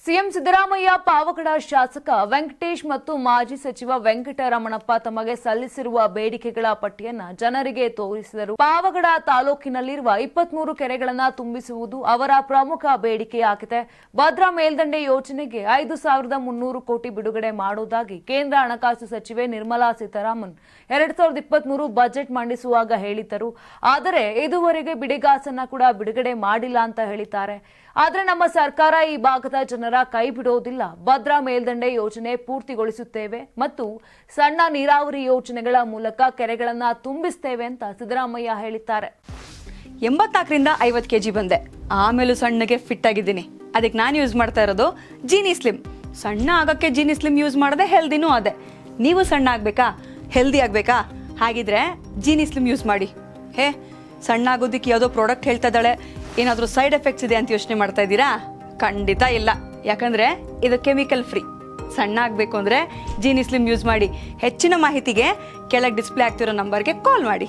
CM Siddaramaiah Pavagada ಶಾಸಕ ವೆಂಕಟೇಶ್ ಮತ್ತು ಮಾಜಿ ಸಚಿವ ವೆಂಕಟರಮಣಪ್ಪ ತಮಗೆ ಸಲ್ಲಿಸಿರುವ ಬೇಡಿಕೆಗಳ ಪಟ್ಟಿಯನ್ನ ಜನರಿಗೆ ತೋರಿಸಿದರು. ಪಾವಗಡ ತಾಲೂಕಿನಲ್ಲಿರುವ 23 ಕೆರೆಗಳನ್ನು ತುಂಬಿಸುವುದು ಅವರ ಪ್ರಮುಖ ಬೇಡಿಕೆಯಾಗಿದೆ. ಭದ್ರಾ ಮೇಲ್ದಂಡೆ ಯೋಜನೆಗೆ 5,300 ಕೋಟಿ ಬಿಡುಗಡೆ ಮಾಡುವುದಾಗಿ ಕೇಂದ್ರ ಹಣಕಾಸು ಸಚಿವೆ ನಿರ್ಮಲಾ ಸೀತಾರಾಮನ್ 2023 ಬಜೆಟ್ ಮಂಡಿಸುವಾಗ ಹೇಳಿದ್ದರು. ಆದರೆ ಇದುವರೆಗೆ ಬಿಡಿಗಾಸನ್ನ ಕೂಡ ಬಿಡುಗಡೆ ಮಾಡಿಲ್ಲ ಅಂತ ಹೇಳಿದ್ದಾರೆ. ಆದರೆ ನಮ್ಮ ಸರ್ಕಾರ ಈ ಭಾಗದ ಜನರ ಕೈ ಬಿಡೋದಿಲ್ಲ. ಭದ್ರಾ ಮೇಲ್ದಂಡೆ ಯೋಜನೆ ಪೂರ್ತಿಗೊಳಿಸುತ್ತೇವೆ ಮತ್ತು ಸಣ್ಣ ನೀರಾವರಿ ಯೋಜನೆಗಳ ಮೂಲಕ ಕೆರೆಗಳನ್ನ ತುಂಬಿಸ್ತೇವೆ ಅಂತ ಸಿದ್ದರಾಮಯ್ಯ ಹೇಳಿದ್ದಾರೆ. 84ರಿಂದ 50 kg ಬಂದೆ, ಆಮೇಲೂ ಸಣ್ಣಗೆ ಫಿಟ್ ಆಗಿದ್ದೀನಿ. ಅದಕ್ಕೆ ನಾನು ಯೂಸ್ ಮಾಡ್ತಾ ಇರೋದು ಜೀನಿ ಸ್ಲಿಮ್. ಸಣ್ಣ ಆಗಕ್ಕೆ ಜೀನಿ ಸ್ಲಿಮ್ ಯೂಸ್ ಮಾಡದೆ ಹೆಲ್ದಿನೂ ಅದೇ. ನೀವು ಸಣ್ಣ ಆಗ್ಬೇಕಾ, ಹೆಲ್ದಿ ಆಗ್ಬೇಕಾ? ಹಾಗಿದ್ರೆ ಜೀನಿ ಸ್ಲಿಮ್ ಯೂಸ್ ಮಾಡಿ. ಸಣ್ಣ ಆಗೋದಕ್ಕೆ ಯಾವುದೋ ಪ್ರಾಡಕ್ಟ್ ಹೇಳ್ತಾ ಇದ್ದಾಳೆ, ಏನಾದರೂ ಸೈಡ್ ಎಫೆಕ್ಟ್ಸ್ ಇದೆ ಅಂತ ಯೋಚನೆ ಮಾಡ್ತಾ ಇದ್ದೀರಾ? ಖಂಡಿತ ಇಲ್ಲ, ಯಾಕಂದ್ರೆ ಇದು ಕೆಮಿಕಲ್ ಫ್ರೀ. ಸಣ್ಣ ಆಗಬೇಕು ಅಂದರೆ ಜೀನಿ ಸ್ಲಿಮ್ ಯೂಸ್ ಮಾಡಿ. ಹೆಚ್ಚಿನ ಮಾಹಿತಿಗೆ ಕೆಳಗೆ ಡಿಸ್ಪ್ಲೇ ಆಗ್ತಿರೋ ನಂಬರ್ಗೆ ಕಾಲ್ ಮಾಡಿ.